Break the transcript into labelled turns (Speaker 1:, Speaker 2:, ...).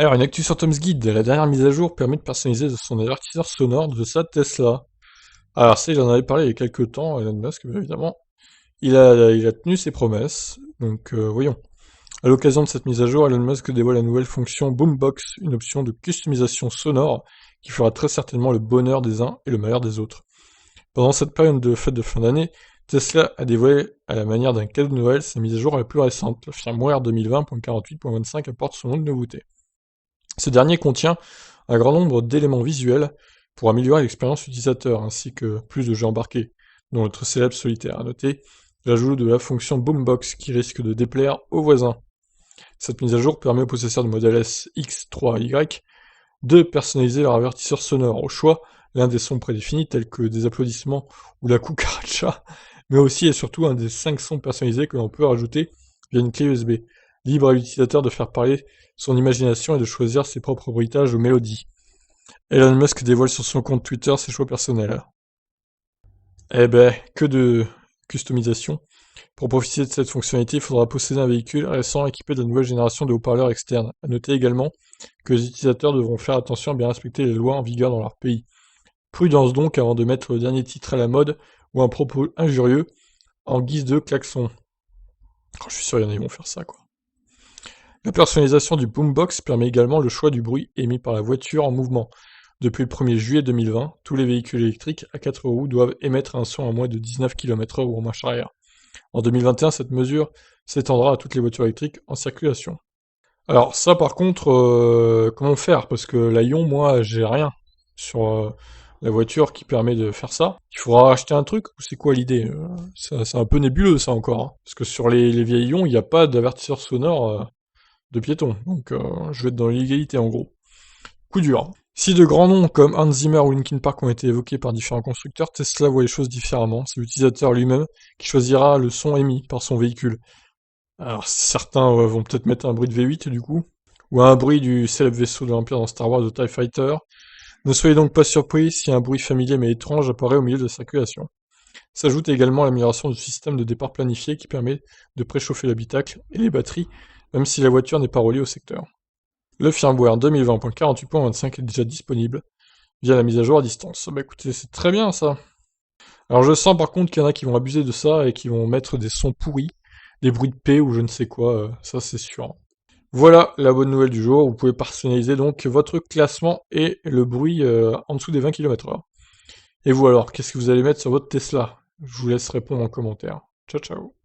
Speaker 1: Alors, une actu sur Tom's Guide, la dernière mise à jour permet de personnaliser son avertisseur sonore de sa Tesla. Alors ça, il en avait parlé il y a quelques temps, Elon Musk, bien évidemment. Il a tenu ses promesses, donc voyons. À l'occasion de cette mise à jour, Elon Musk dévoile la nouvelle fonction Boombox, une option de customisation sonore qui fera très certainement le bonheur des uns et le malheur des autres. Pendant cette période de fête de fin d'année, Tesla a dévoilé, à la manière d'un cadeau de Noël, sa mise à jour la plus récente. Le firmware 2020.48.25 apporte son lot de nouveautés. Ce dernier contient un grand nombre d'éléments visuels pour améliorer l'expérience utilisateur, ainsi que plus de jeux embarqués, dont notre célèbre solitaire. À noter l'ajout de la fonction Boombox qui risque de déplaire aux voisins. Cette mise à jour permet aux possesseurs de modèle S, X, 3, Y de personnaliser leur avertisseur sonore au choix, l'un des sons prédéfinis tels que des applaudissements ou la cucaracha, mais aussi et surtout un des 5 sons personnalisés que l'on peut rajouter via une clé USB. Libre à l'utilisateur de faire parler son imagination et de choisir ses propres bruitages ou mélodies. Elon Musk dévoile sur son compte Twitter ses choix personnels. Eh ben, que de customisation. Pour profiter de cette fonctionnalité, il faudra posséder un véhicule récent équipé de la nouvelle génération de haut-parleurs externes. À noter également que les utilisateurs devront faire attention à bien respecter les lois en vigueur dans leur pays. Prudence donc avant de mettre le dernier titre à la mode ou un propos injurieux en guise de klaxon. Oh, je suis sûr qu'il y en a qui vont faire ça, quoi. La personnalisation du boombox permet également le choix du bruit émis par la voiture en mouvement. Depuis le 1er juillet 2020, tous les véhicules électriques à 4 roues doivent émettre un son à moins de 19 km/h ou en marche arrière. En 2021, cette mesure s'étendra à toutes les voitures électriques en circulation. Alors ça par contre, comment faire? Parce que la Ion, moi, j'ai rien sur la voiture qui permet de faire ça. Il faudra acheter un truc ou c'est quoi l'idée? C'est un peu nébuleux ça encore, hein. Parce que sur les vieilles Ion, il n'y a pas d'avertisseur sonore de piétons. Donc je vais être dans l'illégalité en gros. Coup dur. Si de grands noms comme Hans Zimmer ou Linkin Park ont été évoqués par différents constructeurs, Tesla voit les choses différemment. C'est l'utilisateur lui-même qui choisira le son émis par son véhicule. Alors certains vont peut-être mettre un bruit de V8 du coup, ou un bruit du célèbre vaisseau de l'Empire dans Star Wars de TIE Fighter. Ne soyez donc pas surpris si un bruit familier mais étrange apparaît au milieu de la circulation. S'ajoute également l'amélioration du système de départ planifié qui permet de préchauffer l'habitacle et les batteries, même si la voiture n'est pas reliée au secteur. Le firmware 2020.48.25 est déjà disponible via la mise à jour à distance. Bah écoutez, c'est très bien ça. Alors je sens par contre qu'il y en a qui vont abuser de ça et qui vont mettre des sons pourris, des bruits de paix ou je ne sais quoi, ça c'est sûr. Voilà la bonne nouvelle du jour, vous pouvez personnaliser donc votre classement et le bruit en dessous des 20 km/h. Et vous alors, qu'est-ce que vous allez mettre sur votre Tesla? Je vous laisse répondre en commentaire. Ciao ciao.